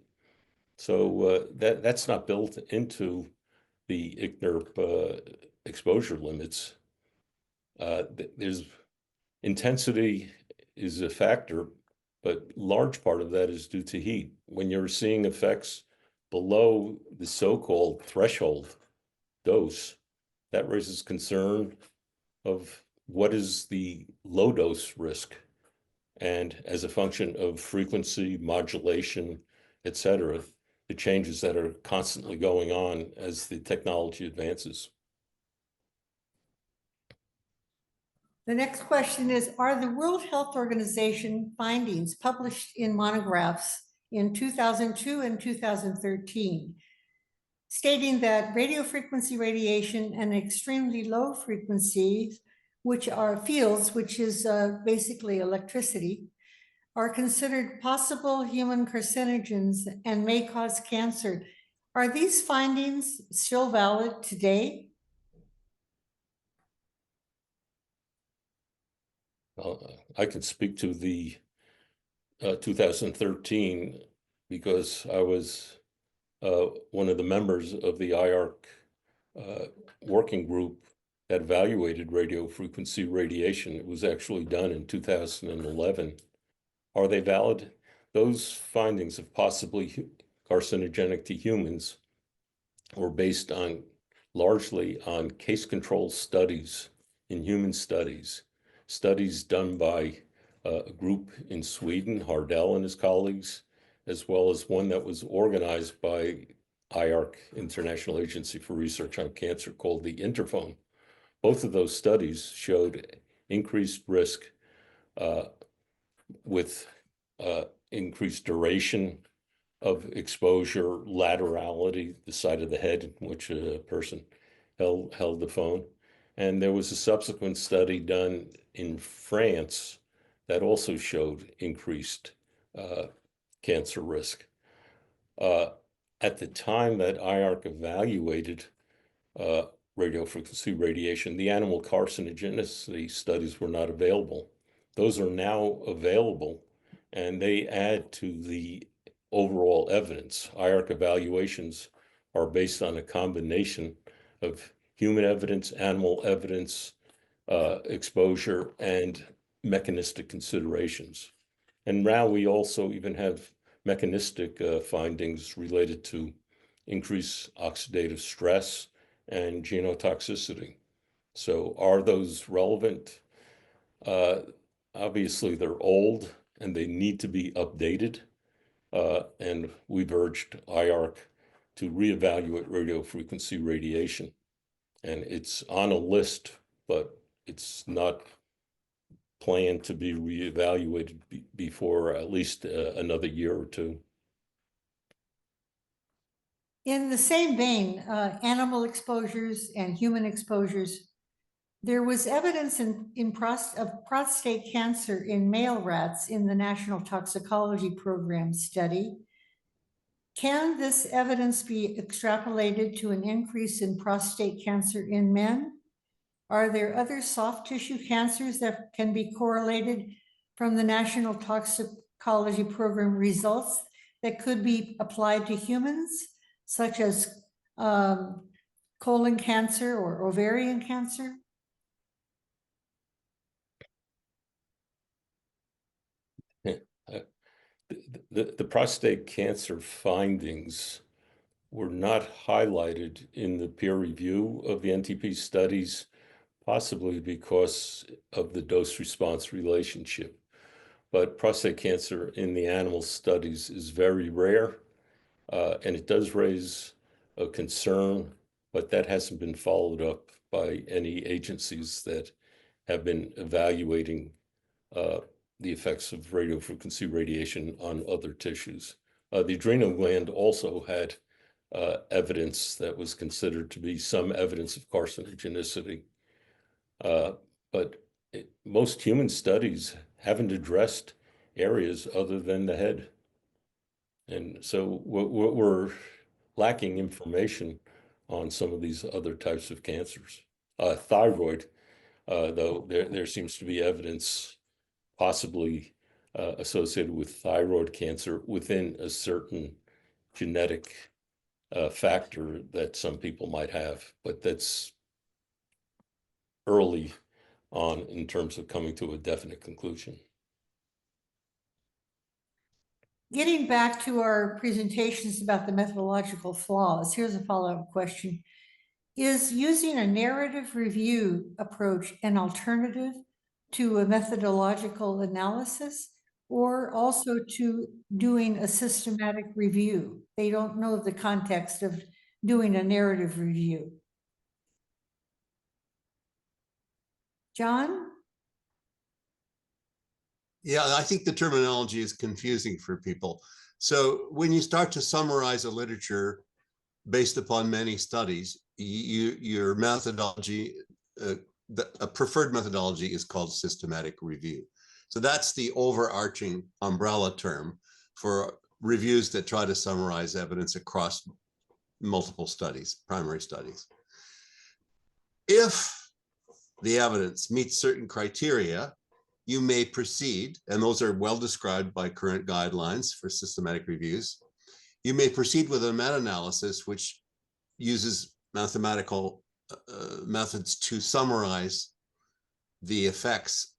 So that's not built into the ICNIRP exposure limits. There's intensity is a factor, but large part of that is due to heat. When you're seeing effects below the so-called threshold dose, that raises concern of what is the low dose risk. And as a function of frequency, modulation, et cetera, the changes that are constantly going on as the technology advances. The next question is, are the World Health Organization findings published in monographs in 2002 and 2013, stating that radiofrequency radiation and extremely low frequencies, which are fields, which is basically electricity, are considered possible human carcinogens and may cause cancer? Are these findings still valid today? I can speak to the 2013 because I was one of the members of the IARC working group that evaluated radiofrequency radiation. It was actually done in 2011. Are they valid? Those findings of possibly carcinogenic to humans were based on largely on case control studies in human studies done by a group in Sweden, Hardell and his colleagues, as well as one that was organized by IARC, International Agency for Research on Cancer, called the Interphone. Both of those studies showed increased risk with increased duration of exposure, laterality, the side of the head in which a person held the phone. And there was a subsequent study done in France that also showed increased cancer risk. At the time that IARC evaluated radiofrequency radiation, the animal carcinogenicity studies were not available. Those are now available, and they add to the overall evidence. IARC evaluations are based on a combination of human evidence, animal evidence, exposure, and mechanistic considerations. And now we also even have mechanistic findings related to increased oxidative stress and genotoxicity. So are those relevant? Obviously, they're old and they need to be updated. And we've urged IARC to reevaluate radiofrequency radiation. And it's on a list, but it's not planned to be reevaluated before at least another year or two. In the same vein, animal exposures and human exposures, there was evidence of prostate cancer in male rats in the National Toxicology Program study. Can this evidence be extrapolated to an increase in prostate cancer in men? Are there other soft tissue cancers that can be correlated from the National Toxicology Program results that could be applied to humans, such as colon cancer or ovarian cancer? The prostate cancer findings were not highlighted in the peer review of the NTP studies, possibly because of the dose-response relationship. But prostate cancer in the animal studies is very rare, and it does raise a concern, but that hasn't been followed up by any agencies that have been evaluating the effects of radiofrequency radiation on other tissues. The adrenal gland also had evidence that was considered to be some evidence of carcinogenicity. But most human studies haven't addressed areas other than the head. And so we're lacking information on some of these other types of cancers. Thyroid, though, there seems to be evidence possibly associated with thyroid cancer within a certain genetic factor that some people might have, but that's early on in terms of coming to a definite conclusion. Getting back to our presentations about the methodological flaws, here's a follow-up question. Is using a narrative review approach an alternative to a methodological analysis, or also to doing a systematic review? They don't know the context of doing a narrative review. John? Yeah, I think the terminology is confusing for people. So when you start to summarize a literature based upon many studies, your methodology, a preferred methodology is called systematic review. So that's the overarching umbrella term for reviews that try to summarize evidence across multiple studies, primary studies. If the evidence meets certain criteria, you may proceed, and those are well described by current guidelines for systematic reviews. You may proceed with a meta-analysis which uses mathematical methods to summarize the effects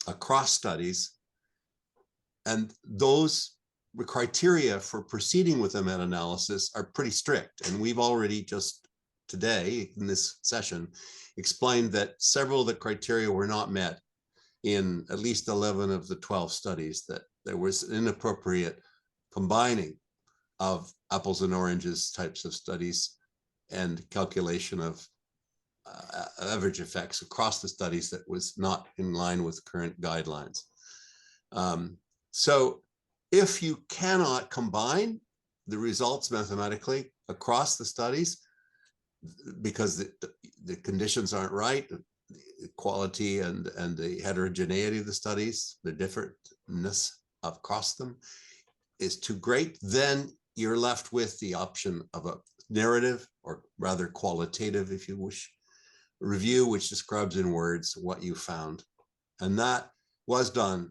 across studies. And those criteria for proceeding with a meta-analysis are pretty strict. And we've already just today in this session explained that several of the criteria were not met in at least 11 of the 12 studies, that there was inappropriate combining of apples and oranges types of studies and calculation of average effects across the studies that was not in line with current guidelines. So if you cannot combine the results mathematically across the studies because the conditions aren't right, the quality and the heterogeneity of the studies, the differentness across them is too great, then you're left with the option of a narrative, or rather qualitative, if you wish, review, which describes in words what you found. And that was done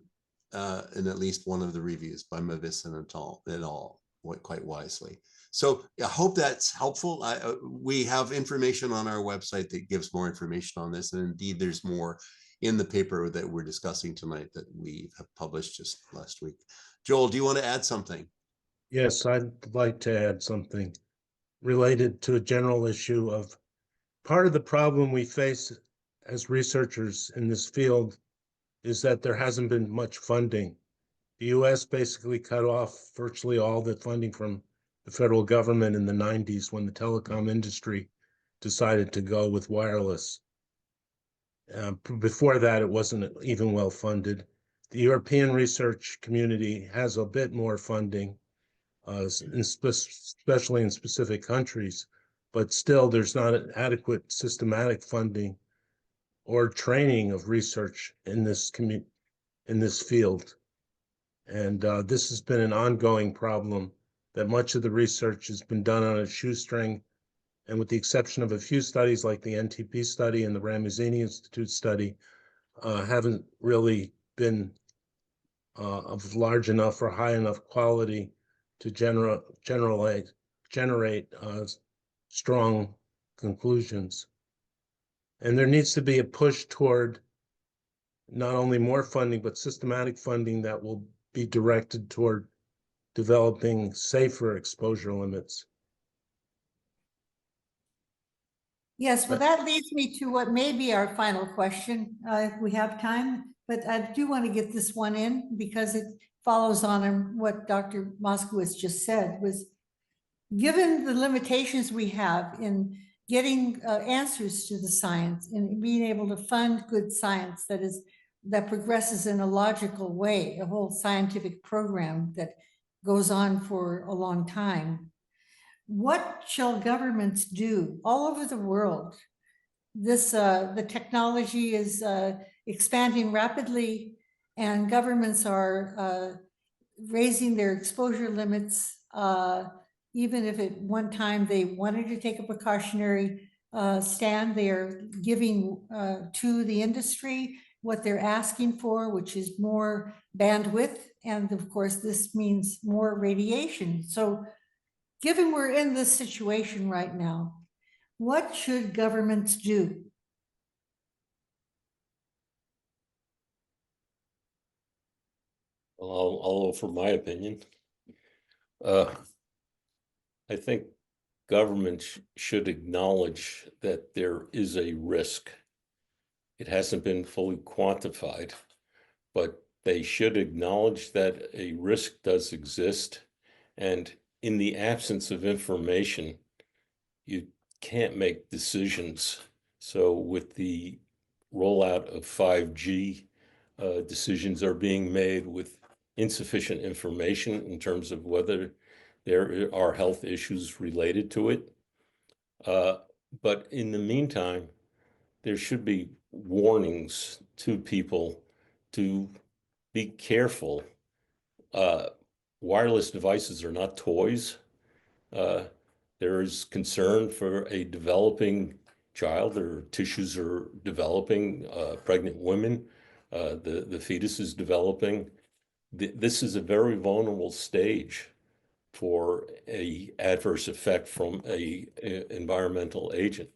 in at least one of the reviews by Mavison et al. Quite wisely. So I hope that's helpful. We have information on our website that gives more information on this. And indeed, there's more in the paper that we're discussing tonight that we have published just last week. Joel, do you want to add something? Yes, I'd like to add something related to a general issue of part of the problem we face as researchers in this field is that there hasn't been much funding. The US basically cut off virtually all the funding from the federal government in the 90s when the telecom industry decided to go with wireless. Before that, it wasn't even well funded. The European research community has a bit more funding, especially in specific countries, but still there's not an adequate systematic funding or training of research in this field. And this has been an ongoing problem that much of the research has been done on a shoestring, and with the exception of a few studies like the NTP study and the Ramazzini Institute study, haven't really been of large enough or high enough quality to generate strong conclusions. And there needs to be a push toward not only more funding, but systematic funding that will be directed toward developing safer exposure limits. Yes, well, that leads me to what may be our final question, if we have time, but I do want to get this one in because it follows on what Dr. Moskowitz just said, was given the limitations we have in getting answers to the science and being able to fund good science that progresses in a logical way, a whole scientific program that goes on for a long time. What shall governments do all over the world? The technology is expanding rapidly, and governments are raising their exposure limits, even if at one time they wanted to take a precautionary stand. They are giving to the industry what they're asking for, which is more bandwidth, and of course this means more radiation. So given we're in this situation right now, what should governments do? Well, I'll offer my opinion. I think governments should acknowledge that there is a risk. It hasn't been fully quantified, but they should acknowledge that a risk does exist. And in the absence of information, you can't make decisions. So with the rollout of 5G, decisions are being made with insufficient information in terms of whether there are health issues related to it. But in the meantime, there should be warnings to people to be careful. Wireless devices are not toys. There is concern for a developing child. Their tissues are developing, pregnant women, the fetus is developing. This is a very vulnerable stage for a adverse effect from a environmental agent.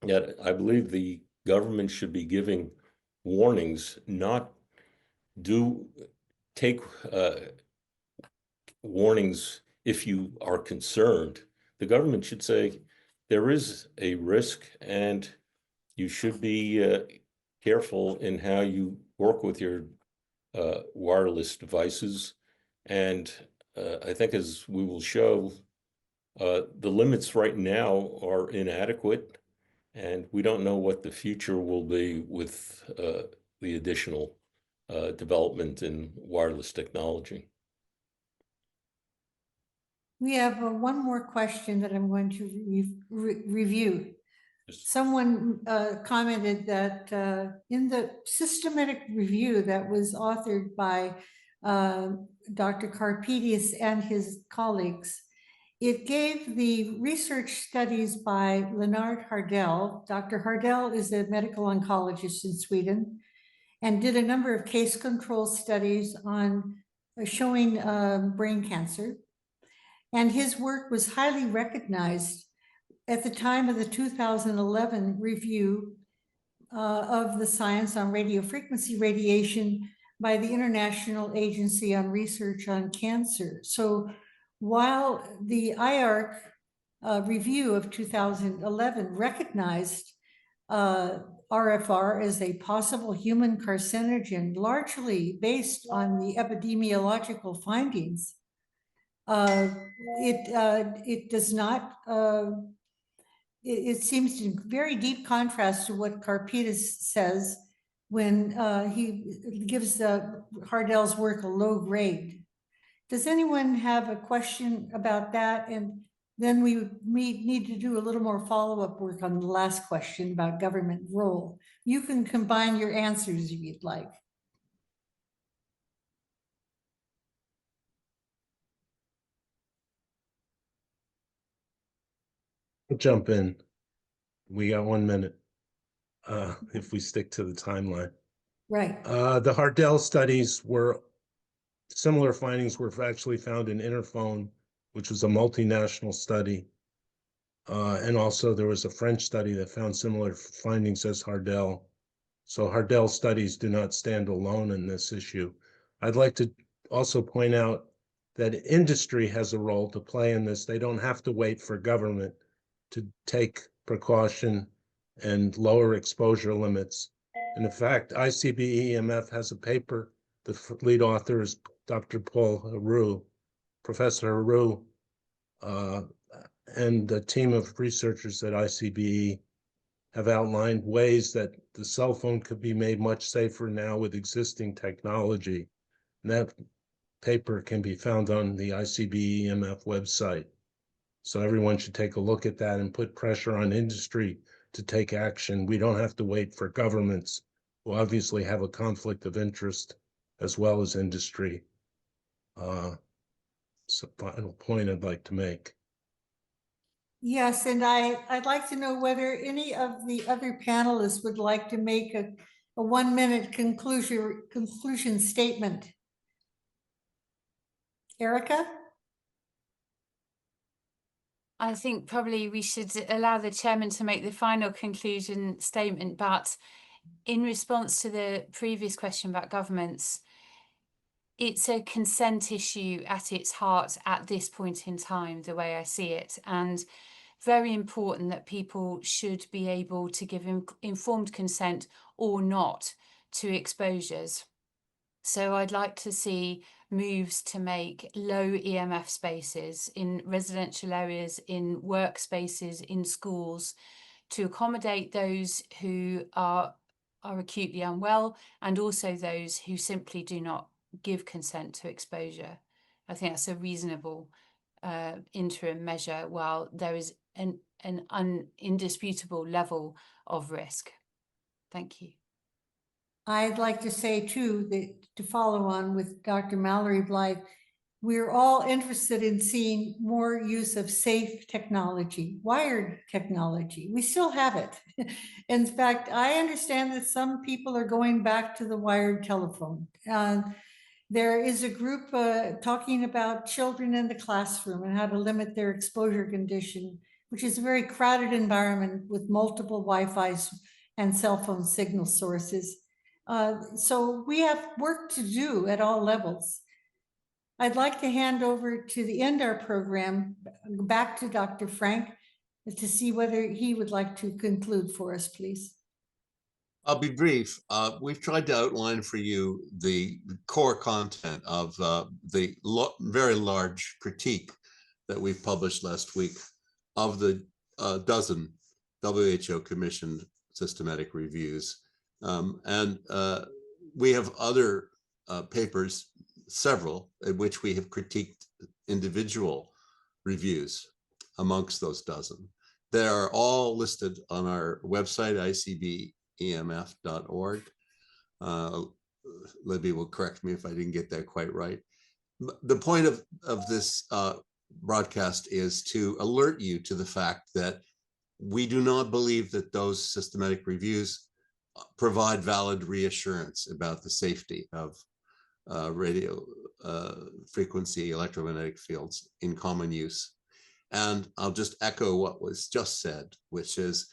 Yet I believe the government should be giving warnings, not take warnings if you are concerned. The government should say there is a risk and you should be careful in how you work with your wireless devices. And I think, as we will show, the limits right now are inadequate, and we don't know what the future will be with the additional development in wireless technology. We have one more question that I'm going to review. Someone commented that in the systematic review that was authored by Dr. Karpidis and his colleagues, it gave the research studies by Leonard Hardell. Dr. Hardell is a medical oncologist in Sweden and did a number of case control studies on showing brain cancer. And his work was highly recognized at the time of the 2011 review of the science on radiofrequency radiation by the International Agency on Research on Cancer. So while the IARC review of 2011 recognized RFR as a possible human carcinogen, largely based on the epidemiological findings, it does not, it seems to very deep contrast to what Karpidis says when he gives Hardell's work a low grade. Does anyone have a question about that? And then we need to do a little more follow-up work on the last question about government role. You can combine your answers if you'd like. jump in. We got 1 minute, if we stick to the timeline. Right. The Hardell studies similar findings were actually found in Interphone, which was a multinational study. And also there was a French study that found similar findings as Hardell. So Hardell studies do not stand alone in this issue. I'd like to also point out that industry has a role to play in this. They don't have to wait for government to take precaution and lower exposure limits. And in fact, ICBE-EMF has a paper. The lead author is Dr. Paul Haru, Professor Haru, and a team of researchers at ICBE have outlined ways that the cell phone could be made much safer now with existing technology. And that paper can be found on the ICBE-EMF website. So everyone should take a look at that and put pressure on industry to take action. We don't have to wait for governments who obviously have a conflict of interest as well as industry. It's a final point I'd like to make. Yes, and I'd like to know whether any of the other panelists would like to make a 1 minute conclusion statement. Erica? I think probably we should allow the chairman to make the final conclusion statement, but in response to the previous question about governments, it's a consent issue at its heart at this point in time, the way I see it, and very important that people should be able to give informed consent or not to exposures. So I'd like to see moves to make low EMF spaces in residential areas, in workspaces, in schools, to accommodate those who are acutely unwell and also those who simply do not give consent to exposure. I think that's a reasonable interim measure while there is an indisputable level of risk. Thank you. I'd like to say too, that to follow on with Dr. Mallory Blythe, we're all interested in seeing more use of safe technology, wired technology. We still have it. In fact, I understand that some people are going back to the wired telephone. There is a group talking about children in the classroom and how to limit their exposure condition, which is a very crowded environment with multiple Wi-Fi's and cell phone signal sources. So we have work to do at all levels. I'd like to hand over to the end of our program, back to Dr. Frank, to see whether he would like to conclude for us, please. I'll be brief. We've tried to outline for you the core content of the very large critique that we've published last week of the dozen WHO commissioned systematic reviews. And we have other papers, several, in which we have critiqued individual reviews amongst those dozen. They are all listed on our website, ICBE-EMF.org. Libby will correct me if I didn't get that quite right. The point of this broadcast is to alert you to the fact that we do not believe that those systematic reviews provide valid reassurance about the safety of radio frequency electromagnetic fields in common use. And I'll just echo what was just said, which is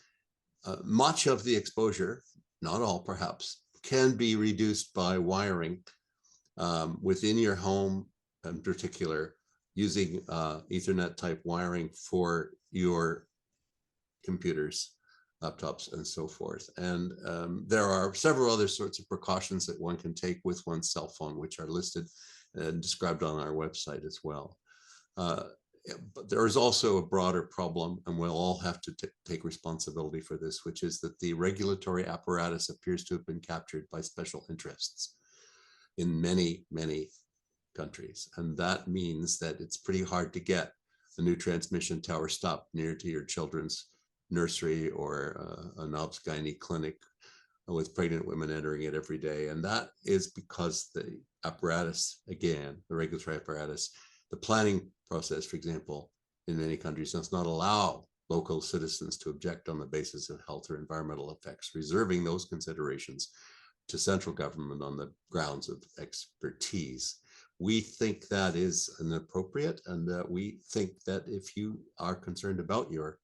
much of the exposure, not all perhaps, can be reduced by wiring within your home, in particular, using Ethernet type wiring for your computers, laptops, and so forth. And there are several other sorts of precautions that one can take with one's cell phone, which are listed and described on our website as well. But there is also a broader problem, and we'll all have to take responsibility for this, which is that the regulatory apparatus appears to have been captured by special interests in many, many countries. And that means that it's pretty hard to get a new transmission tower stopped near to your children's nursery or an obs-gynae clinic with pregnant women entering it every day. And that is because the apparatus, again, the regulatory apparatus, the planning process, for example, in many countries does not allow local citizens to object on the basis of health or environmental effects, reserving those considerations to central government on the grounds of expertise. We think that is inappropriate, and that we think that if you are concerned about your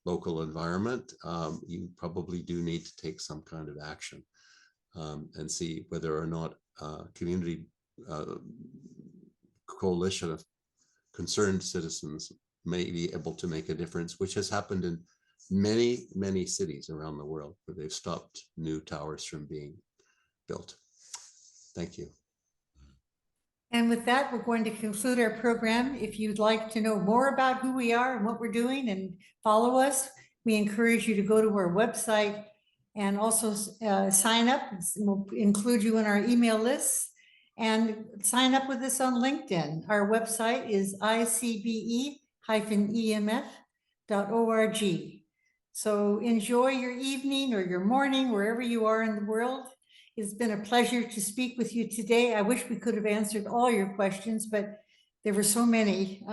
local environment, you probably do need to take some kind of action and see whether or not community coalition of concerned citizens may be able to make a difference, which has happened in many, many cities around the world where they've stopped new towers from being built. Thank you. And with that, we're going to conclude our program. If you'd like to know more about who we are and what we're doing and follow us, we encourage you to go to our website and also sign up. We'll include you in our email lists and sign up with us on LinkedIn. Our website is ICBE-EMF.org. So enjoy your evening or your morning, wherever you are in the world. It's been a pleasure to speak with you today. I wish we could have answered all your questions, but there were so many.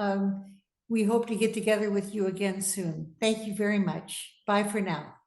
We hope to get together with you again soon. Thank you very much. Bye for now.